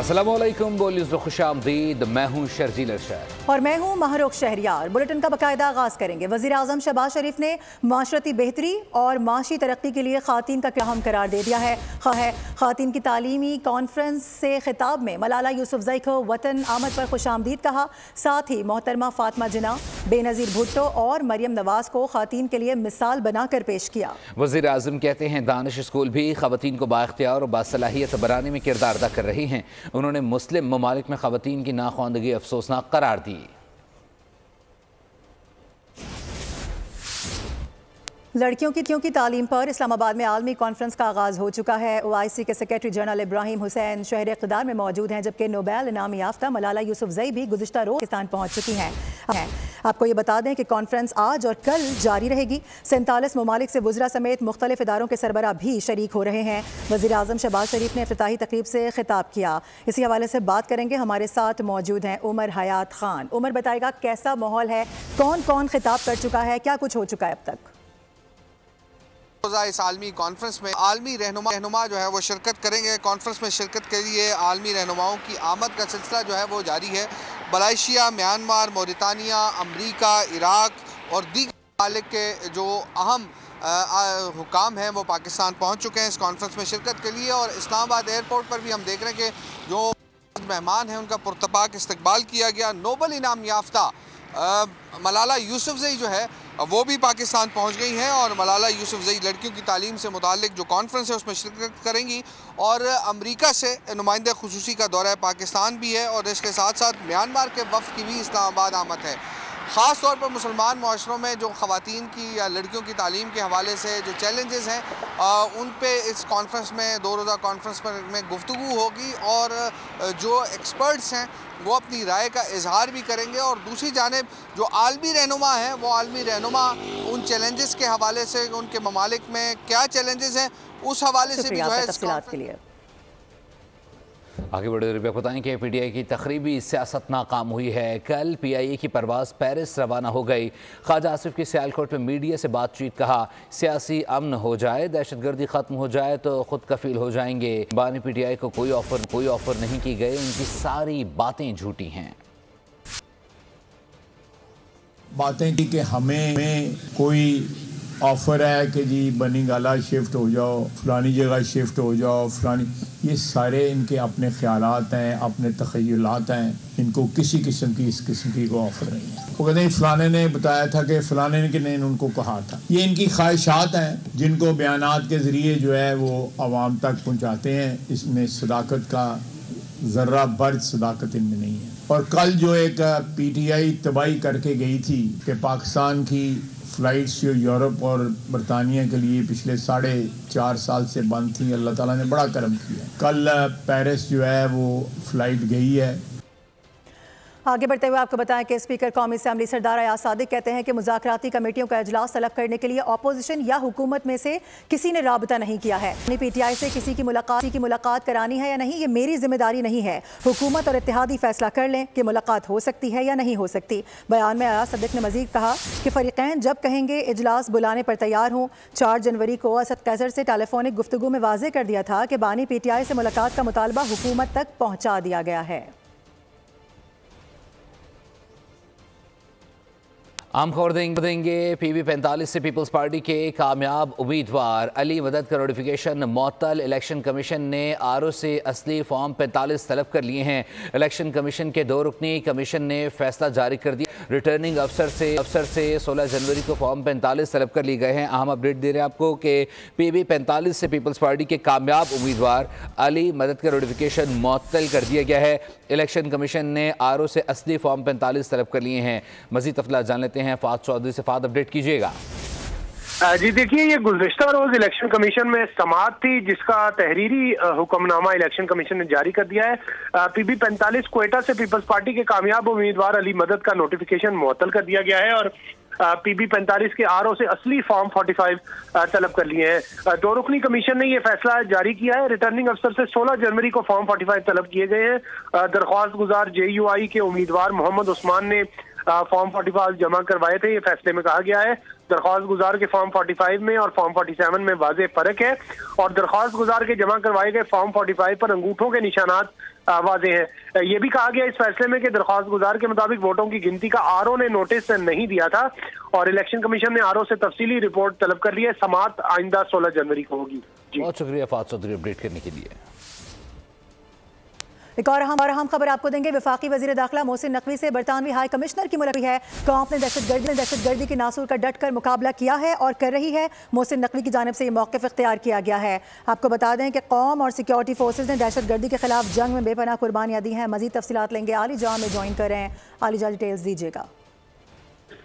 अस्सलामुअलैकुम, बोलिए तो खुशामदीद। मैं हूँ शर्जील अरशद और मैं हूँ महरुख शहरियार। बुलेटिन का बाकायदा आगाज़ करेंगे। वज़ीर आज़म शहबाज शरीफ ने माशरती बेहतरी और माशी तरक्की के लिए ख़ातीन का अहम करार दे दिया है। ख़ातीन की तालीमी कॉन्फ्रेंस से खिताब में मलाला यूसुफज़ई को वतन आमद पर खुशामदीद कहा। साथ ही मोहतरमा फातिमा जिन्ना, बेनज़ीर भुट्टो और मरियम नवाज़ को ख़ातीन के लिए मिसाल बनाकर पेश किया। वज़ीर आज़म कहते हैं दानिश स्कूल भी ख़वातीन को बाइख्तियार और बासलाहियत बनाने में किरदार अदा कर रही हैं। उन्होंने मुस्लिम ममालिक में ख़वातीन की नाख्वानदगी अफसोसनाक करार दी। लड़कियों की तालीम पर इस्लामाबाद में आलमी कॉन्फ्रेंस का आगाज़ हो चुका है। OIC के सेक्रेटरी जनरल इब्राहिम हुसैन शहर इक़्तिदार में मौजूद हैं, जबकि नोबेल इनाम याफ्ता मलाला यूसुफज़ई भी गुज़िश्ता रोज़ पाकिस्तान पहुँच चुकी हैं। आपको ये बता दें कि कॉन्फ्रेंस आज और कल जारी रहेगी। 47 ममालिक से वज़रा समेत मुख्तलिफ इदारों के सरबराह भी शरीक हो रहे हैं। वज़ीर आज़म शहबाज शरीफ ने इफ्तिताही तकरीब से खिताब किया। इसी हवाले से बात करेंगे। हमारे साथ मौजूद हैं उमर हयात खान। उमर बताएगा कैसा माहौल है, कौन कौन खिताब कर चुका है, क्या कुछ हो चुका है अब तक? इस आलमी कॉन्फ्रेंस में आलमी रहनुमा जो है वो शिरकत करेंगे। कॉन्फ्रेंस में शिरकत के लिए आलमी रहनुमाओं की आमद का सिलसिला जो है वो जारी है। मलेशिया, म्यांमार, मौरितानिया, अमरीका, इराक और दीगर ममालिक के जो अहम हुकाम हैं वो पाकिस्तान पहुँच चुके हैं इस कॉन्फ्रेंस में शिरकत के लिए। और इस्लामाबाद एयरपोर्ट पर भी हम देख रहे हैं कि जो मेहमान हैं उनका पुरतपाक इस्तकबाल किया गया। नोबल इनाम याफ्ता मलाला यूसुफज़ई जो है वो भी पाकिस्तान पहुंच गई हैं और मलाला यूसुफज़ई लड़कियों की तालीम से मुताल्लिक जो कॉन्फ्रेंस है उसमें शिरकत करेंगी। और अमेरिका से नुमाइंदे खुसूसी का दौरा पाकिस्तान भी है और इसके साथ साथ म्यांमार के वफ़द की भी इस्लामाबाद आमद है। ख़ास तौर पर मुसलमान माशरों में जो ख़वातीन की या लड़कियों की तालीम के हवाले से जो चैलेंजेस हैं उन पे इस कॉन्फ्रेंस में 2 रोज़ा कॉन्फ्रेंस में गुफ्तगू होगी और जो एक्सपर्ट्स हैं वो अपनी राय का इजहार भी करेंगे। और दूसरी जानिब जो आलमी रहनुमा हैं वो आलमी रहनुमा उन चैलेंजेस के हवाले से उनके ममालिक में क्या चैलेंजेस हैं उस हवाले से भी जो है तफसीलात के लिए आगे बढ़े रुपये बताएं कि PTI की तकरीबी सियासत नाकाम हुई है। कल PIA की परवाज़ पेरिस रवाना हो गई। ख्वाजा आसिफ की सियालकोट में मीडिया से बातचीत, कहा सियासी अमन हो जाए, दहशतगर्दी ख़त्म हो जाए तो खुद कफील हो जाएंगे। बानी PTI को कोई ऑफ़र नहीं की गई। उनकी सारी बातें झूठी हैं। बातें की कि हमें कोई ऑफ़र है कि जी बनी गाला शिफ्ट हो जाओ, फलानी जगह शिफ्ट हो जाओ, फलानी, ये सारे इनके अपने ख्यालात हैं, अपने तख़य्युलात हैं। इनको किसी किस्म की इस किस्म की कोई ऑफ़र नहीं है। वो कहते हैं फ़लाने ने बताया था कि फ़लाने ने उनको कहा था। ये इनकी ख्वाहिशात हैं जिनको बयानात के ज़रिए जो है वो आवाम तक पहुँचाते हैं। इसमें सदाकत का ज़र्रा बर्ज सदाकत इनमें नहीं है। और कल जो एक PTI तबाही करके गई थी कि पाकिस्तान की फ़्लाइट्स जो यूरोप और बरतानिया के लिए पिछले 4.5 साल से बंद थी, अल्लाह ताला ने बड़ा करम किया। कल पेरिस जो है वो फ़्लाइट गई है। आगे बढ़ते हुए आपको बताएं कि स्पीकर कौमी असम्बली सरदार अयाज सादिक कहते हैं कि मुज़ाकराती कमेटियों का इजलास तलब करने के लिए अपोजिशन या हुकूमत में से किसी ने राबता नहीं किया है। PTI से किसी की मुलाकात करानी है या नहीं, ये मेरी जिम्मेदारी नहीं है। हुकूमत और इत्तेहादी फैसला कर लें कि मुलाकात हो सकती है या नहीं हो सकती। बयान में अयाज सादिक ने मजीद कहा कि फ़रीक़ैन जब कहेंगे इजलास बुलाने पर तैयार हूँ। 4 जनवरी को असद कैसर से टेलीफोनिक गुफ्तगू में वाज़ेह कर दिया था कि बानी PTI से मुलाकात का मुतालबा हुकूमत तक पहुँचा दिया गया है। आम खबर देंगे। PB 45 से पीपल्स पार्टी के कामयाब उम्मीदवार अली मदद का नोटिफिकेशन मअतल। इलेक्शन कमीशन ने RO से असली फॉर्म 45 तलब कर लिए हैं। इलेक्शन कमीशन के 2 रुकनी कमीशन ने फैसला जारी कर दिया। रिटर्निंग अफसर से 16 जनवरी को फॉर्म 45 तलब कर लिए गए हैं। अहम अपडेट दे रहे हैं आपको कि PB 45 से पीपल्स पार्टी के कामयाब उम्मीदवार अली मदद का नोटिफिकेशन मअतल कर दिया गया है। इलेक्शन कमीशन ने RO से असली फॉर्म 45 तलब कर लिए हैं। मज़ीद तफसीलात जान लेते हैं। फाद चौधरी से। फाद, अपडेट कीजिएगा। जी देखिए, ये गुज़िश्ता रोज इलेक्शन कमीशन में समाअत थी जिसका तहरीरी हुक्मनामा इलेक्शन कमीशन ने जारी कर दिया है। PB 45 क्वेटा से पीपल्स पार्टी के कामयाब उम्मीदवार अली मदद का नोटिफिकेशन मुअत्तल कर दिया गया है और PB 45 के RO से असली फॉर्म 45 तलब कर लिए हैं। 2 रुकनी कमीशन ने यह फैसला जारी किया है। रिटर्निंग अफसर से 16 जनवरी को फॉर्म 45 तलब किए गए हैं। दरख्वास्त गुजार JUI के उम्मीदवार मोहम्मद उस्मान ने फॉर्म 45 जमा करवाए थे। ये फैसले में कहा गया है दरख्वास्त गुजार के फॉर्म 45 में और फॉर्म 47 में वाज़ेह फर्क है, और दरख्वास्त गुजार के जमा करवाए गए फॉर्म 45 पर अंगूठों के निशानात वाज़ेह हैं। ये भी कहा गया इस फैसले में कि दरख्वास्त गुजार के मुताबिक वोटों की गिनती का आरओ ने नोटिस नहीं दिया था और इलेक्शन कमीशन ने आरओ से तफसीली रिपोर्ट तलब कर ली है। समाअत आइंदा 16 जनवरी को होगी। बहुत शुक्रिया फात चौधरी अपडेट करने के लिए। एक और अहम खबर आपको देंगे। वफाकी वजीर दाखिला मोहसिन नकवी से बरतानवी हाई कमिश्नर की मुलाकात है। कौम ने दहशतगर्दी के नासूर का डट कर मुकाबला किया है और कर रही है। मोहसिन नकवी की जानिब से ये मौक़िफ़ इख्तियार किया गया है। आपको बता दें कि कौम और सिक्योरिटी फोर्सेज ने दहशतगर्दी के खिलाफ जंग में बेपनाह कुर्बानियाँ दी हैं। मज़ीद तफसीलात लेंगे आली जहाँ में ज्वाइन कर रहे हैं। आली जहाँ डिटेल्स दीजिएगा।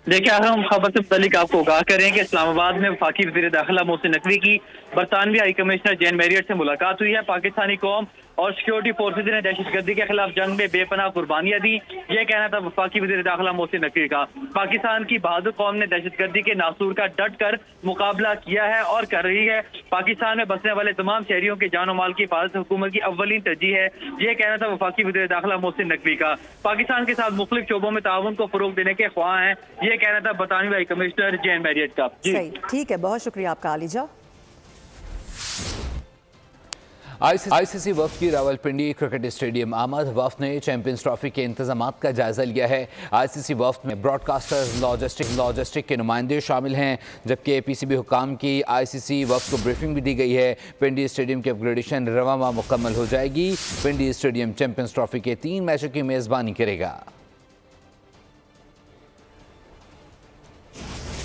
देखिए हम खबर से मुतालिक आपको आगाह करें कि इस्लामाबाद में वफाकी वज़ीर दाखिला मोहसिन नकवी की बरतानवी हाई कमिश्नर जैन मैरियट से मुलाकात हुई है। पाकिस्तानी कौम और सिक्योरिटी फोर्सेज ने दहशतगर्दी के खिलाफ जंग में बेपनाह कुर्बानियां दी, ये कहना था वफाकी वज़ीर दाखिला मोहसिन नकवी का। पाकिस्तान की बहादुर कौम ने दहशतगर्दी के नासूर का डट कर मुकाबला किया है और कर रही है। पाकिस्तान में बसने वाले तमाम शहरियों के जान और माल की हिफाजत हुकूमत की अव्वलीन तरजीह है, ये कहना था वफाकी वज़ीर दाखिला मोहसिन नकवी का। पाकिस्तान के साथ मुख्तलिफ शोबों में ताउन को फरोग देने के ख्वाह हैं, ये कहना था बरतानवी हाई कमिश्नर जैन मैरियट का। सही, ठीक है, बहुत शुक्रिया आपका आलिजा। आईसीसी वफ्द की रावलपिंडी क्रिकेट स्टेडियम आमद। वफ्द ने चैंपियंस ट्रॉफी के इंतजामात का जायजा लिया है। आईसीसी वफ्द में ब्रॉडकास्टर्स, लॉजिस्टिक के नुमाइंदे शामिल हैं, जबकि पीसीबी हुकाम की आईसीसी वफ्द को ब्रीफिंग भी दी गई है। पिंडी स्टेडियम की अपग्रेडेशन रवा माह मुकम्मल हो जाएगी। पिंडी स्टेडियम चैंपियंस ट्रॉफी के 3 मैचों की मेज़बानी करेगा।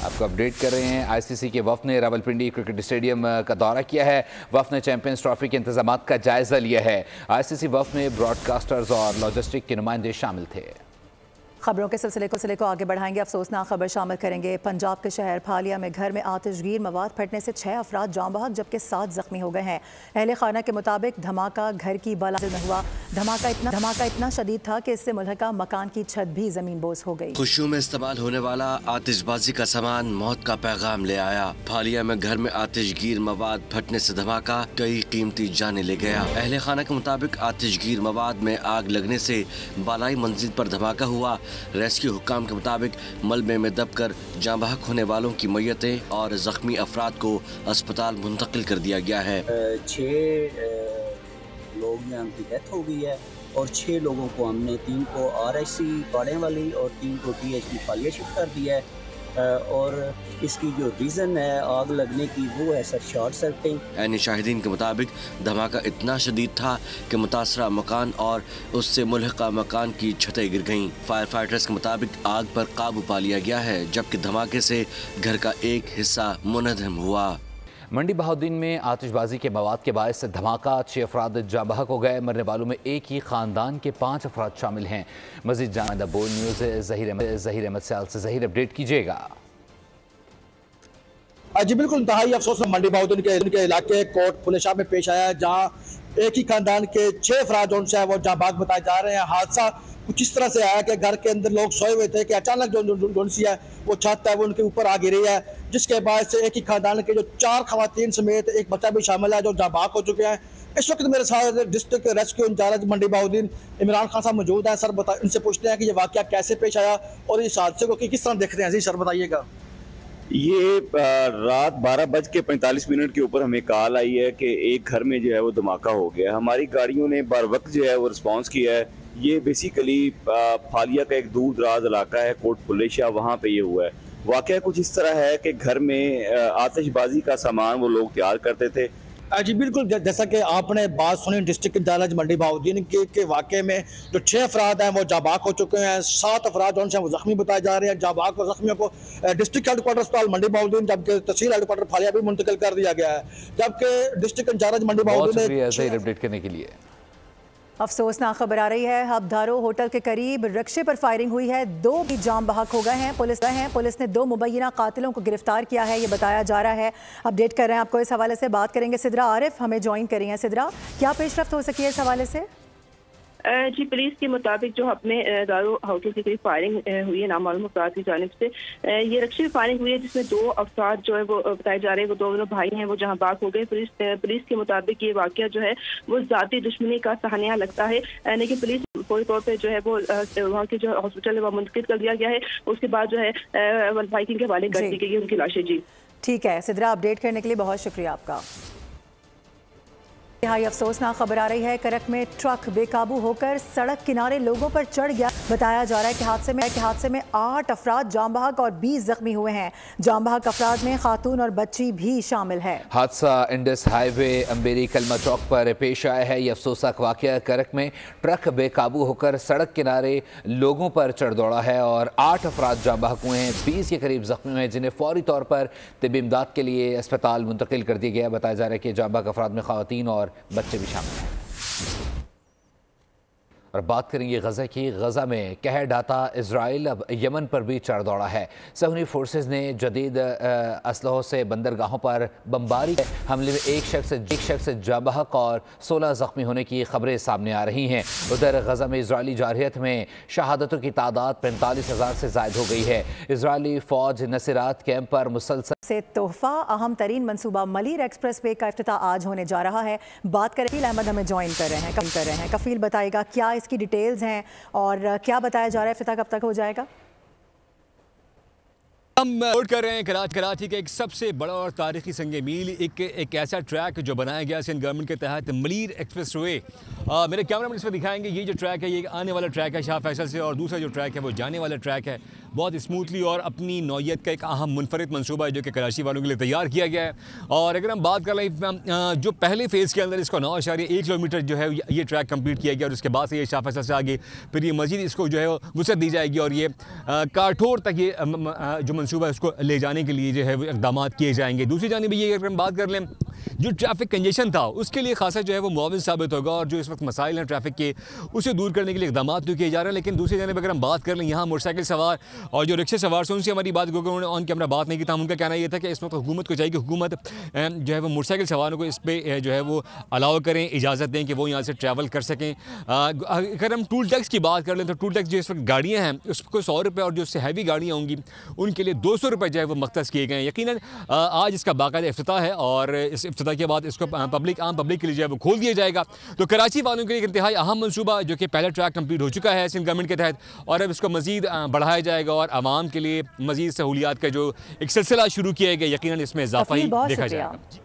आपको अपडेट कर रहे हैं, आईसीसी के वफ्द ने रावलपिंडी क्रिकेट स्टेडियम का दौरा किया है। वफ्द ने चैंपियंस ट्रॉफी के इंतजामात का जायजा लिया है। आईसीसी वफ्द में ब्रॉडकास्टर्स और लॉजिस्टिक के नुमाइंदे शामिल थे। खबरों के सिलसिले को आगे बढ़ाएंगे। अफसोसनाक खबर शामिल करेंगे। पंजाब के शहर फालिया में घर में आतिशगीर मवाद फटने से 6 अफराद जाँ बहक जबकि 7 जख्मी हो गए हैं। अहले खाना के मुताबिक धमाका घर की बला से हुआ। धमाका इतना शदीद था कि इससे मुल्हका मकान की छत भी जमीन बोस हो गई। खुशियों में इस्तेमाल होने वाला आतिशबाजी का सामान मौत का पैगाम ले आया। फालिया में घर में आतिशगीर मवाद फटने से धमाका कई कीमती जाने ले गया। अहले खाना के मुताबिक आतिशगीर मवाद में आग लगने से बालाई मंजिल पर धमाका हुआ। रेस्क्यू हुक्काम के मुताबिक मलबे में दबकर जाँ बहक होने वालों की मैयतें और जख्मी अफराद को अस्पताल मुंतकिल कर दिया गया है। 6 लोग में उनकी डेथ हो गई है और 6 लोगों को हमने 3 को RIC पाड़े वाली और 3 को THP फालिया शिफ्ट कर दिया है। और इसकी जो रीज़न है आग लगने की वो है सर शॉर्ट सर्किटिंग। ऐनी शाहिदीन के मुताबिक धमाका इतना शदीद था कि मुतासरा मकान और उससे मुल्हका मकान की छतें गिर गईं। फायर फाइटर्स के मुताबिक आग पर काबू पा लिया गया है, जबकि धमाके से घर का एक हिस्सा मुनहदम हुआ। मंडी बहाउद्दीन में आतिशबाजी के मवाद के बायस से धमाका, 6 अफराद जाँ बहक हो गए। मरने वालों में एक ही खानदान के 5 अफराद शामिल हैं। मज़ीद जानना बोल न्यूज़ ज़हीर अहमद सयाल से। ज़हीर अपडेट कीजिएगा। जी बिल्कुल, इंतहाई अफसोस मंडी बहाउद्दीन के इलाके कोट फुलेशाह में पेश आया है, जहाँ एक ही खानदान के 6 अफराद जो है वो जाँ बहक बताए जा रहे हैं। हादसा कुछ इस तरह से आया कि घर के अंदर लोग सोए हुए थे कि अचानक जो सी है वो छत है वो उनके ऊपर आ गिरी है, जिसके बाद से एक ही खानदान के जो 4 खवातीन समेत एक बच्चा भी शामिल है जो जाँ बहक हो चुके हैं। इस वक्त मेरे साथ डिस्ट्रिक्ट रेस्क्यू इंचार्ज मंडी बहाउद्दीन इमरान खान साहब मौजूद हैं। सर इनसे पूछते हैं कि ये वाक़या कैसे पेश आया और इस हादसे को किस तरह देखते हैं। जी सर बताइएगा। ये रात 12:45 के ऊपर हमें कॉल आई है कि एक घर में जो है वो धमाका हो गया। हमारी गाड़ियों ने बर वक्त जो है वो रिस्पॉन्स किया है। ये बेसिकली फालिया का एक दूर दराज इलाका है कोट फुलेशाह, वहाँ पे ये हुआ है। वाक़या कुछ इस तरह है कि घर में आतिशबाजी का सामान वो लोग तैयार करते थे। जी बिल्कुल, जैसा कि आपने बात सुनी डिस्ट्रिक्ट इंचार्ज मंडी बहाउद्दीन के वाक़े में जो 6 अफराद हैं वो जाँ बहक हो चुके हैं। 7 अफराद जो वो जख्मी बताए जा रहे हैं। जाँ बहक और जख्मियों को डिस्ट्रिक्ट हेडक्वार्टर अस्पताल मंडी बहाउद्दीन जबकि तहसील हेडक्वार्टर फालिया भी मुंतकिल कर दिया गया है, जबकि डिस्ट्रिक्ट इंचार्ज मंडी बहाउद्दीन ने अपडेट करने के लिए। अफसोसनाक खबर आ रही है। हबधारो होटल के करीब रिक्शे पर फायरिंग हुई है। 2 भी जाम बहक हो गए हैं। पुलिस ने 2 मुबैना कातिलों को गिरफ्तार किया है, ये बताया जा रहा है। अपडेट कर रहे हैं आपको, इस हवाले से बात करेंगे। सिद्रा आरिफ हमें ज्वाइन करी हैं। सिद्रा, क्या पेशरफ्त हो सकी है इस हवाले से? जी, पुलिस के मुताबिक जो अपने दारू हाउसों की करीब फायरिंग हुई है नामालूम अफराद की जानिब से, ये रक्षी फायरिंग हुई है जिसमें 2 अफराद जो है वो बताए जा रहे हैं, वो दोनों भाई हैं, वो जहां बाग हो गए। पुलिस के मुताबिक ये वाकया जो है वो जाती दुश्मनी का सहानिया लगता है, लेकिन पुलिस फौरी तौर पर जो है वो वहाँ के जो हॉस्पिटल है वह मुंतकिल कर दिया गया है। उसके बाद जो है बाइकिंग के हवाले कर दी गई है उनकी लाशें। जी ठीक है सिद्रा, अपडेट करने के लिए बहुत शुक्रिया आपका। इंतहाई अफसोसनाक खबर आ रही है, करक में ट्रक बेकाबू होकर सड़क किनारे लोगों पर चढ़ गया। बताया जा रहा है कि हादसे में 8 अफराद जाम बहक और 20 जख्मी हुए हैं। जाम बहक अफराद में खातून और बच्ची भी शामिल है। हादसा इंडस हाईवे अंबेरी कलमा चौक पर पेश आया है। यह अफसोसनाक वाकया करक में ट्रक बेकाबू होकर सड़क किनारे लोगों पर चढ़ दौड़ा है और 8 अफराद जाम बहक हुए हैं, 20 के करीब जख्मी हुए हैं, जिन्हें फौरी तौर पर तिब्बी इमदाद के लिए अस्पताल मुंतकिल कर दिया गया। बताया जा रहा है कि जाम बहक अफराद में खातून और बच्चे भी शामिल हैं। और बात करेंगे गज़ा की। गज़ा में कहर ढाता इजराइल अब यमन पर भी चढ़ दौड़ा है। सहूनी फोर्सेज ने जदीद असलहों से बंदरगाहों पर बमबारी है। हमले में एक शख्स जाँ बहक और 16 जख्मी होने की खबरें सामने आ रही हैं। उधर गज़ा में इजरायली जारहियत में शहादतों की तादाद 45,000 से ज़ायद हो गई है। इजरायली फ़ौज नसीरात कैंप पर मुसलसल से तोहफा अहम तरीन मनसूबा मलीर एक्सप्रेस वे का इफ्तिताह आज होने जा रहा है। बात करें, कफील अहमद हमें ज्वाइन कर रहे हैं। कफील बताएगा क्या इसकी डिटेल्स हैं और क्या बताया जा रहा है, इफ्तिताह कब तक हो जाएगा? हम नोट कर रहे हैं कराची के एक सबसे बड़ा और तारीखी संग मील, एक ऐसा ट्रैक जो बनाया गया सिंध गवर्नमेंट के तहत, मलीर एक्सप्रेस वे। मेरे कैमरामैन इस पर दिखाएंगे। ये जो ट्रैक है ये आने वाला ट्रैक है शाह फैसल से, और दूसरा जो ट्रैक है वो जाने वाला ट्रैक है। बहुत स्मूथली और अपनी नौयत का एक अहम मुनफरिद मनसूबा है जो कि कराची वालों के लिए तैयार किया गया है। और अगर हम बात कर लें जो पहले फेज़ के अंदर इसको 9.1 किलोमीटर जो है ये ट्रैक कंप्लीट किया गया, और उसके बाद से ये शाह फैसल से आगे फिर ये मज़ीद इसको जो है वुसअत दी जाएगी, और ये काठोर तक ये जो मनसूबा है उसको ले जाने के लिए जो है वो इक़दाम किए जाएंगे। दूसरी जानिब ये अगर हम बात कर लें, जो ट्रैफिक कंजेशन था उसके लिए खासा जो है वो मुआविन साबित होगा, और जो इस वक्त मसाइल हैं ट्रैफिक के उसे दूर करने के लिए इक़दाम तो किए जा रहे हैं। लेकिन दूसरी जानिब अगर हम बात कर लें, यहाँ मोटरसाइकिल सवार और जो रिक्शे सवार से उनसे हमारी बात क्योंकि उन्होंने ऑन कैमरा बात नहीं की था, उनका कहना यह था कि इस वक्त हुकूमत को चाहिए कि हुकूमत जो है वो मोटरसाइकिल सवारों को इस पर जो है वो अलाउ करें, इजाज़त दें कि वो यहाँ से ट्रैवल कर सकें। अगर हम टूल टैक्स की बात कर लें तो टूल टैक्स जो इस वक्त गाड़ियाँ हैं उसको 100 रुपये, और जो उससे हैवी गाड़ियाँ होंगी उनके लिए 200 रुपये जो है वो मख्तस किए गए हैं। यकीनन आज इसका बाकायदा इफ्तिताह है, और इस इफ्तिताह के बाद इसको आम पब्लिक के लिए जो है वो खोल दिया जाएगा। तो कराची वालों के लिए एक इंतहाई अहम मनसूबा जो कि पहला ट्रैक कंप्लीट हो चुका है सिंध गवर्नमेंट के तहत, और अब इसको मज़ीद बढ़ाया जाएगा और आवाम के लिए मज़ीद सहूलियात का जो एक सिलसिला शुरू किया गया, यकीनन इसमें इजाफा ही देखा जाएगा।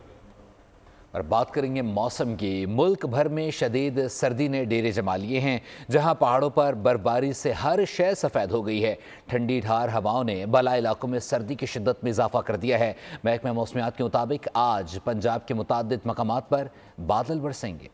और बात करेंगे मौसम की। मुल्क भर में शदीद सर्दी ने डेरे जमा लिए हैं, जहां पहाड़ों पर बर्फबारी से हर शय सफ़ेद हो गई है। ठंडी ठार हवाओं ने बाला इलाकों में सर्दी की शिद्दत में इजाफा कर दिया है। महकमा मौसमियात के मुताबिक आज पंजाब के मुतादिद मकामात पर बादल बरसेंगे।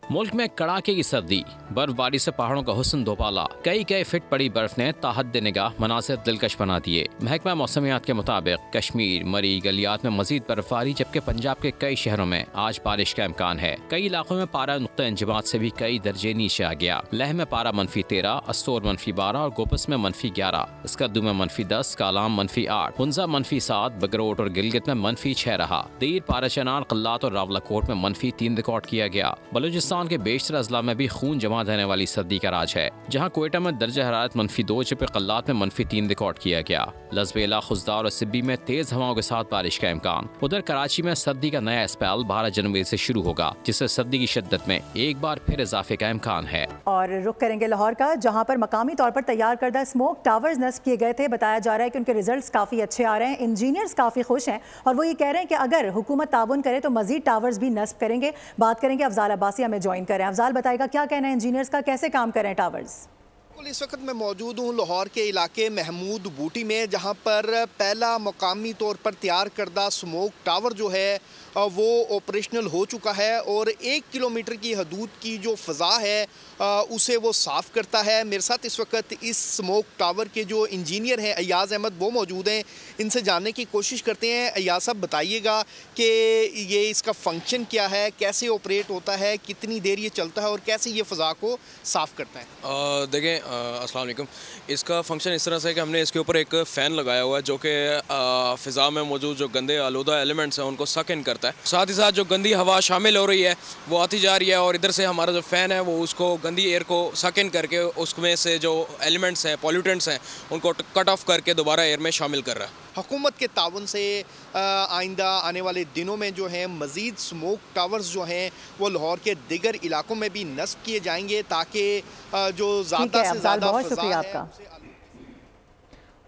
मुल्क में कड़ाके की सर्दी, बर्फबारी से पहाड़ों का हुस्न दोपाला, कई फिट पड़ी बर्फ ने ताहद निगाह मनासिर दिलकश बना दिए। महकमा मौसमियात के मुताबिक कश्मीर, मरी, गलियात में मजीद बर्फबारी, जबकि पंजाब के कई शहरों में आज बारिश का इम्कान है। कई इलाकों में पारा नुक्ता इंजमात से भी कई दर्जे नीचे आ गया। लह में पारा -13, अस्तोर -12 और गोपस में -11, स्कद्दू में -10, कालाम -8, हुंजा -7, बगरोट और गिलगित में -6 रहा। दीर, पारा चनार, कल्लात और रावलाकोट में -3 रिकॉर्ड किया गया। बलूचिस्तान के बेशतर अजला में भी खून जमा देने वाली सर्दी का राज है, जहां कोयटा में दर्जा हरारत -2, जबकि कल्लात में -3 रिकॉर्ड किया गया। लजबेला, खुजदार और सिब्बी में तेज हवाओं के साथ बारिश का इम्कान। उधर कराची में सर्दी का नया स्पेल 12 जनवरी से शुरू होगा, जिससे सर्दी की शिद्दत में एक बार फिर इजाफे का इम्कान है। और रुख करेंगे लाहौर का, जहां पर मकामी तौर पर तैयार करदा स्मोक टावर्स नस्ब किए गए थे। बताया जा रहा है कि उनके रिजल्ट्स काफी अच्छे आ रहे हैं, इंजीनियर्स काफी खुश हैं, और वो ये कह रहे हैं कि अगर हुकूमत ताउन करे तो मजीद टावर्स भी नस्ब करेंगे। बात करेंगे अफजाल अब्बासी हमें ज्वाइन कर रहे हैं। अफजाल बताएगा क्या कहना है इंजीनियर्स का, कैसे काम कर रहे हैं टावर्स? इस वक्त मैं मौजूद हूँ लाहौर के इलाके महमूद बूटी में, जहाँ पर पहला मकामी तौर पर तैयार करदा स्मोक टावर जो है वो ऑपरेशनल हो चुका है, और 1 किलोमीटर की हदूद की जो फ़ज़ा है उसे वो साफ़ करता है। मेरे साथ इस वक्त इस स्मोक टावर के जो इंजीनियर हैं अयाज़ अहमद, वो मौजूद हैं। इनसे जानने की कोशिश करते हैं। अयाज़ साहब बताइएगा कि ये इसका फंक्शन क्या है, कैसे ऑपरेट होता है, कितनी देर ये चलता है और कैसे ये फ़ज़ा को साफ़ करता है? देखें, अस्सलाम वालेकुम। इसका फंक्शन इस तरह से है कि हमने इसके ऊपर एक फ़ैन लगाया हुआ है जो कि फ़िज़ा में मौजूद जो गंदे आलूदा एलिमेंट्स हैं उनको सक इन करता है। साथ ही साथ जो गंदी हवा शामिल हो रही है वो आती जा रही है और इधर से हमारा जो फ़ैन है वो उसको गंदी एयर को सक इन करके उसमें से जो एलिमेंट्स हैं, पॉल्यूटेंट्स हैं, उनको कट ऑफ करके दोबारा एयर में शामिल कर रहा है। हुकूमत के ताउन से आइंदा आने वाले दिनों में जो है मज़ीद स्मोक टावर्स जो हैं वो लाहौर के दिगर इलाकों में भी नस्ब किए जाएंगे ताकि जो ज़्यादा से ज़्यादा बहुत शुक्रिया आपका।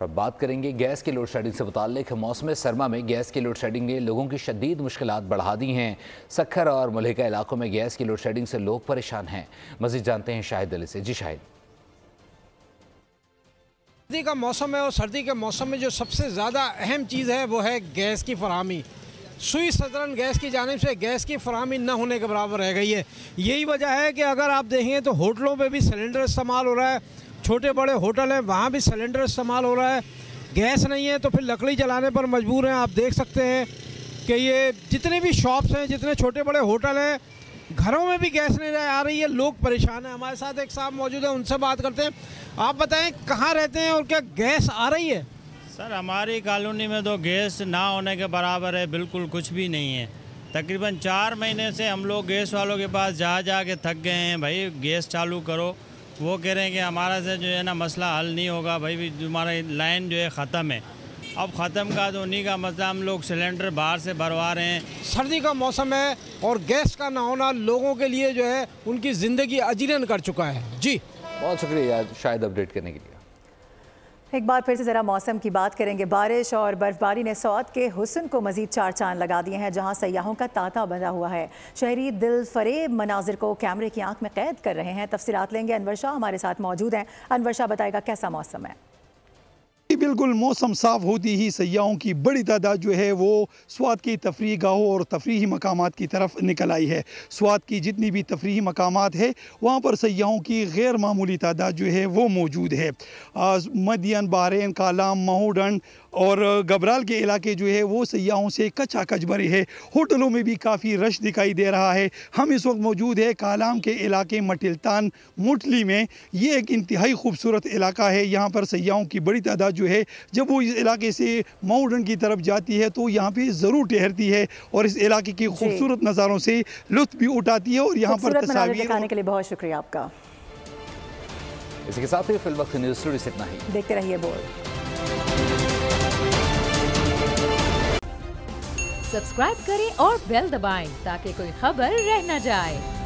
अब बात करेंगे गैस की लोड शेडिंग से मुताल्लिक। मौसम सरमा में गैस की लोड शेडिंग ने लोगों की शदीद मुश्किलात बढ़ा दी हैं। सखर और मुल्हिका इलाकों में गैस की लोड शेडिंग से लोग परेशान हैं। मज़ीद जानते हैं शाहिद अली से। जी शाहिद। सर्दी का मौसम है और सर्दी के मौसम में जो सबसे ज़्यादा अहम चीज़ है वो है गैस की फराहमी। सुई सदरन गैस की जानिब से गैस की फराहमी न होने के बराबर रह गई है। यही वजह है कि अगर आप देखें तो होटलों पे भी सिलेंडर इस्तेमाल हो रहा है, छोटे बड़े होटल हैं वहाँ भी सिलेंडर इस्तेमाल हो रहा है। गैस नहीं है तो फिर लकड़ी जलाने पर मजबूर हैं। आप देख सकते हैं कि ये जितने भी शॉप्स हैं, जितने छोटे बड़े होटल हैं, घरों में भी गैस नहीं आ रही है, लोग परेशान हैं। हमारे साथ एक साहब मौजूद है, उनसे बात करते हैं। आप बताएं कहाँ रहते हैं और क्या गैस आ रही है? सर हमारी कॉलोनी में तो गैस ना होने के बराबर है, बिल्कुल कुछ भी नहीं है। तकरीबन 4 महीने से हम लोग गैस वालों के पास जा के थक गए हैं। भाई गैस चालू करो, वो कह रहे हैं कि हमारा से जो है ना मसला हल नहीं होगा। भाई हमारा लाइन जो है ख़त्म है, अब ख़त्म का तो उन्हीं का मसला, हम लोग सिलेंडर बाहर से भरवा रहे हैं। सर्दी का मौसम है और गैस का ना होना लोगों के लिए जो है उनकी ज़िंदगी अजीरन कर चुका है। जी बहुत शुक्रिया शायद अपडेट करने के लिए। एक बार फिर से ज़रा मौसम की बात करेंगे। बारिश और बर्फबारी ने सौद के हुस्न को मज़ीद 4 चांद लगा दिए हैं, जहां सयाहों का तांता बंधा हुआ है। शहरी दिल फरेब मनाजिर को कैमरे की आंख में कैद कर रहे हैं। तफसीलात लेंगे, अनवर शाह हमारे साथ मौजूद हैं। अनवर शाह बताएगा कैसा मौसम है। बिल्कुल मौसम साफ़ होती ही सयाहों की बड़ी तादाद जो है वो स्वात की तफरीह गाहों और तफरीही मकामात की तरफ निकल आई है। स्वात की जितनी भी तफरीही मकामात है वहाँ पर सयाहों की गैर मामूली तादाद जो है वो मौजूद है। मदियन, बहरैन, कालाम, महूडन और गबराल के इलाके जो है वो सयाहों से कचाकच भरे हैं। होटलों में भी काफ़ी रश दिखाई दे रहा है। हम इस वक्त मौजूद है कालाम के इलाके मटिलतान मुटली में। ये एक इंतहाई खूबसूरत इलाका है। यहाँ पर सयाहों की बड़ी तादाद जो है जब वो इस इलाके से माउंटन की तरफ जाती है तो यहाँ पे ज़रूर ठहरती है और इस इलाके के खूबसूरत नज़ारों से लुत्फ भी उठाती है। और यहाँ पर तस्वीर दिखाने के लिए बहुत शुक्रिया आपका। इसी के साथ ही फिल वक्त न्यूज़ स्टूडियो से इतना ही। देखते रहिए बोर्ड। सब्सक्राइब करें और बेल दबाएं ताकि कोई खबर रह न जाए।